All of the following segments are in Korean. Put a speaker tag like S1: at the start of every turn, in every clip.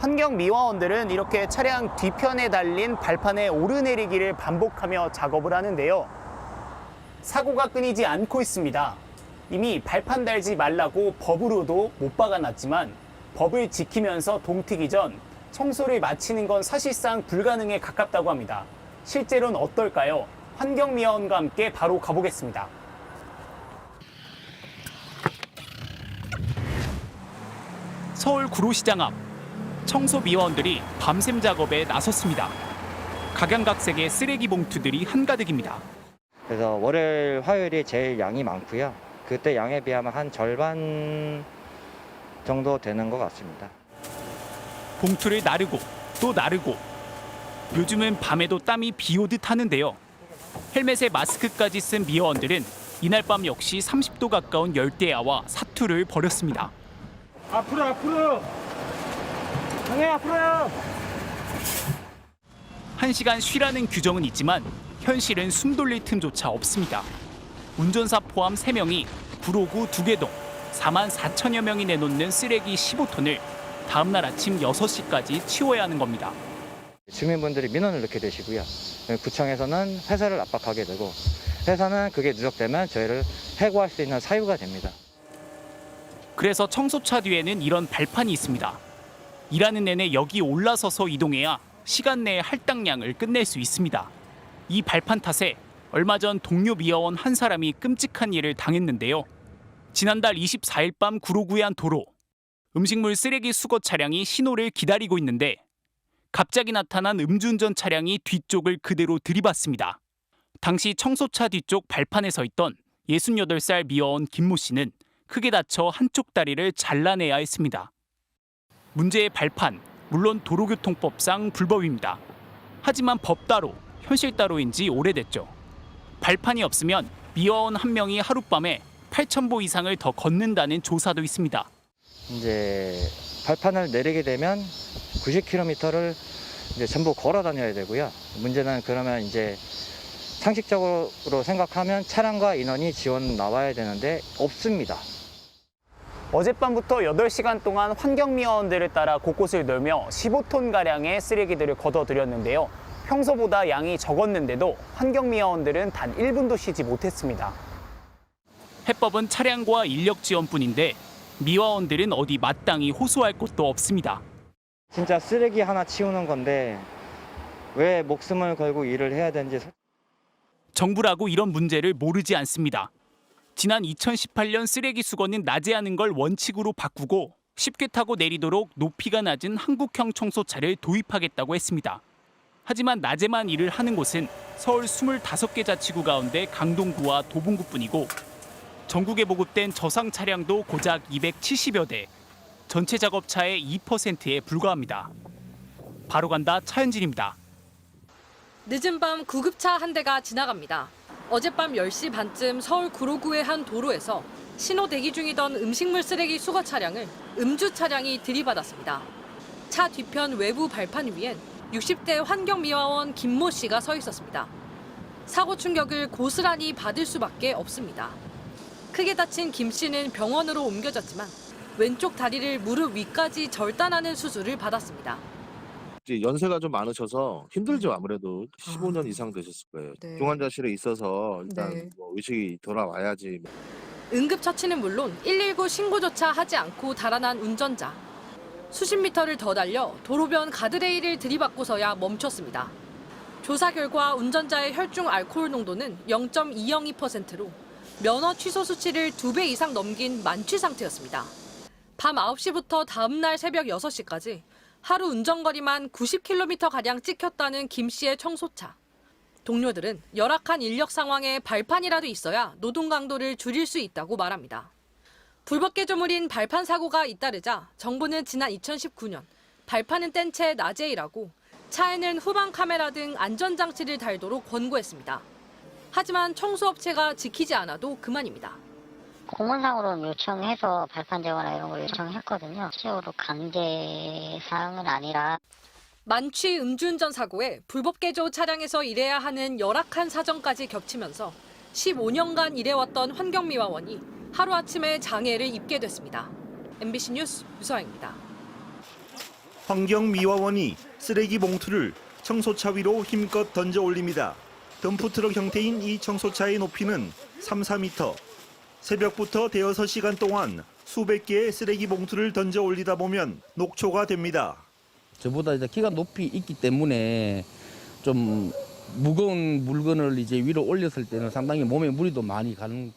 S1: 환경미화원들은 이렇게 차량 뒤편에 달린 발판에 오르내리기를 반복하며 작업을 하는데요. 사고가 끊이지 않고 있습니다. 이미 발판 달지 말라고 법으로도 못 박아놨지만 법을 지키면서 동트기 전 청소를 마치는 건 사실상 불가능에 가깝다고 합니다. 실제로는 어떨까요? 환경미화원과 함께 바로 가보겠습니다. 서울 구로시장 앞 청소미화원들이 밤샘 작업에 나섰습니다. 각양각색의 쓰레기 봉투들이 한가득입니다.
S2: 그래서 월요일, 화요일이 제일 양이 많고요. 그때 양에 비하면 한 절반 정도 되는 것 같습니다.
S1: 봉투를 나르고 또 나르고 요즘은 밤에도 땀이 비오듯 하는데요. 헬멧에 마스크까지 쓴 미화원들은 이날 밤 역시 30도 가까운 열대야와 사투를 벌였습니다.
S3: 앞으로! 형님 앞으로요!
S1: 1시간 쉬라는 규정은 있지만 현실은 숨 돌릴 틈조차 없습니다. 운전사 포함 3명이 구로구 두개동 4만 4천여 명이 내놓는 쓰레기 15톤을 다음 날 아침 6시까지 치워야 하는 겁니다.
S2: 주민분들이 민원을 넣게 되시고요. 구청에서는 회사를 압박하게 되고 회사는 그게 누적되면 저희를 해고할 수 있는 사유가 됩니다.
S1: 그래서 청소차 뒤에는 이런 발판이 있습니다. 일하는 내내 여기 올라서서 이동해야 시간 내에 할당량을 끝낼 수 있습니다. 이 발판 탓에 얼마 전 동료 미화원 한 사람이 끔찍한 일을 당했는데요. 지난달 24일 밤 구로구의 한 도로. 음식물 쓰레기 수거 차량이 신호를 기다리고 있는데 갑자기 나타난 음주운전 차량이 뒤쪽을 그대로 들이받습니다. 당시 청소차 뒤쪽 발판에 서 있던 68살 미화원 김모 씨는 크게 다쳐 한쪽 다리를 잘라내야 했습니다. 문제의 발판, 물론 도로교통법상 불법입니다. 하지만 법 따로, 현실 따로인지 오래됐죠. 발판이 없으면 미화원 한 명이 하룻밤에 8,000보 이상을 더 걷는다는 조사도 있습니다.
S2: 이제 발판을 내리게 되면 90km를 이제 전부 걸어 다녀야 되고요. 문제는 그러면 이제 상식적으로 생각하면 차량과 인원이 지원 나와야 되는데 없습니다.
S1: 어젯밤부터 8시간 동안 환경미화원들을 따라 곳곳을 돌며 15톤가량의 쓰레기들을 걷어들였는데요. 평소보다 양이 적었는데도 환경미화원들은 단 1분도 쉬지 못했습니다. 해법은 차량과 인력 지원뿐인데 미화원들은 어디 마땅히 호소할 곳도 없습니다.
S2: 진짜 쓰레기 하나 치우는 건데 왜 목숨을 걸고 일을 해야 되는지.
S1: 정부라고 이런 문제를 모르지 않습니다. 지난 2018년 쓰레기 수거는 낮에 하는 걸 원칙으로 바꾸고 쉽게 타고 내리도록 높이가 낮은 한국형 청소차를 도입하겠다고 했습니다. 하지만 낮에만 일을 하는 곳은 서울 25개 자치구 가운데 강동구와 도봉구뿐이고 전국에 보급된 저상 차량도 고작 270여 대, 전체 작업차의 2%에 불과합니다. 바로 간다 차현진입니다.
S4: 늦은 밤 구급차 한 대가 지나갑니다. 어젯밤 10시 반쯤 서울 구로구의 한 도로에서 신호 대기 중이던 음식물 쓰레기 수거 차량을 음주 차량이 들이받았습니다. 차 뒤편 외부 발판 위엔 60대 환경미화원 김모 씨가 서 있었습니다. 사고 충격을 고스란히 받을 수밖에 없습니다. 크게 다친 김 씨는 병원으로 옮겨졌지만 왼쪽 다리를 무릎 위까지 절단하는 수술을 받았습니다.
S5: 이제 연세가 좀 많으셔서 힘들죠. 아무래도 15년 이상 되셨을 거예요.
S4: 네.
S5: 중환자실에 있어서 일단
S4: 네.
S5: 의식이 돌아와야지.
S4: 응급처치는 물론 119 신고조차 하지 않고 달아난 운전자. 수십 미터를 더 달려 도로변 가드레일을 들이받고서야 멈췄습니다. 조사 결과 운전자의 혈중 알코올 농도는 0.202%로 면허 취소 수치를 2배 이상 넘긴 만취 상태였습니다. 밤 9시부터 다음 날 새벽 6시까지 하루 운전거리만 90km가량 찍혔다는 김 씨의 청소차. 동료들은 열악한 인력 상황에 발판이라도 있어야 노동 강도를 줄일 수 있다고 말합니다. 불법 개조물인 발판 사고가 잇따르자 정부는 지난 2019년 발판은 뗀 채 낮에 일하고 차에는 후방 카메라 등 안전장치를 달도록 권고했습니다. 하지만 청소업체가 지키지 않아도 그만입니다.
S6: 공문상으로 요청해서 발판 제거나 이런 걸 요청했거든요. 실제로 강제 사항은 아니라.
S4: 만취 음주운전 사고에 불법 개조 차량에서 일해야 하는 열악한 사정까지 겹치면서 15년간 일해왔던 환경미화원이 하루아침에 장애를 입게 됐습니다. MBC 뉴스 유서영입니다.
S7: 환경미화원이 쓰레기 봉투를 청소차 위로 힘껏 던져 올립니다. 덤프트럭 형태인 이 청소차의 높이는 3-4m. 새벽부터 대여섯 시간 동안 수백 개의 쓰레기 봉투를 던져 올리다 보면 녹초가 됩니다.
S8: 저보다 이제 키가 높이 있기 때문에 좀 무거운 물건을 이제 위로 올렸을 때는 상당히 몸에 무리도 많이 가는.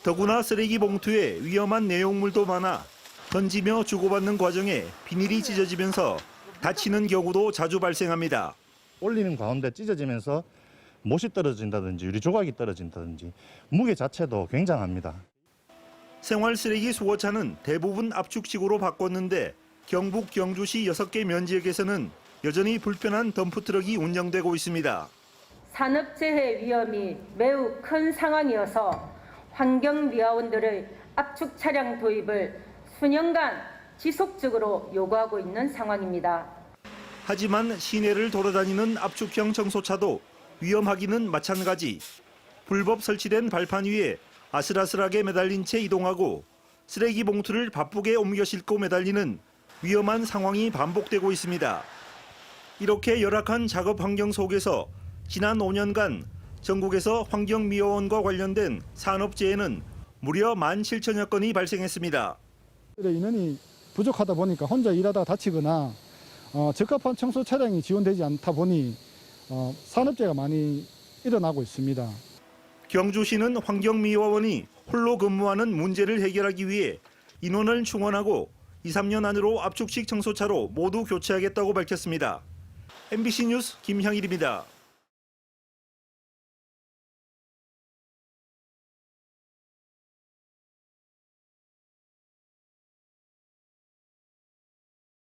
S7: 더구나 쓰레기 봉투에 위험한 내용물도 많아 던지며 주고받는 과정에 비닐이 찢어지면서 다치는 경우도 자주 발생합니다.
S9: 올리는 가운데 찢어지면서 못이 떨어진다든지 유리 조각이 떨어진다든지 무게 자체도 굉장합니다.
S7: 생활 쓰레기 수거차는 대부분 압축식으로 바꿨는데 경북 경주시 6개 면지역에서는 여전히 불편한 덤프트럭이 운영되고 있습니다.
S10: 산업재해 위험이 매우 큰 상황이어서 환경미화원들의 압축 차량 도입을 수년간 지속적으로 요구하고 있는 상황입니다.
S7: 하지만 시내를 돌아다니는 압축형 청소차도 위험하기는 마찬가지. 불법 설치된 발판 위에 아슬아슬하게 매달린 채 이동하고 쓰레기 봉투를 바쁘게 옮겨 싣고 매달리는 위험한 상황이 반복되고 있습니다. 이렇게 열악한 작업 환경 속에서 지난 5년간 전국에서 환경미화원과 관련된 산업재해는 무려 17,000여 건이 발생했습니다.
S11: 인원이 부족하다 보니까 혼자 일하다가 다치거나 적합한 청소 차량이 지원되지 않다 보니 산업재해가 많이 일어나고 있습니다.
S7: 경주시는 환경미화원이 홀로 근무하는 문제를 해결하기 위해 인원을 충원하고 2-3년 안으로 압축식 청소차로 모두 교체하겠다고 밝혔습니다. MBC 뉴스 김향일입니다.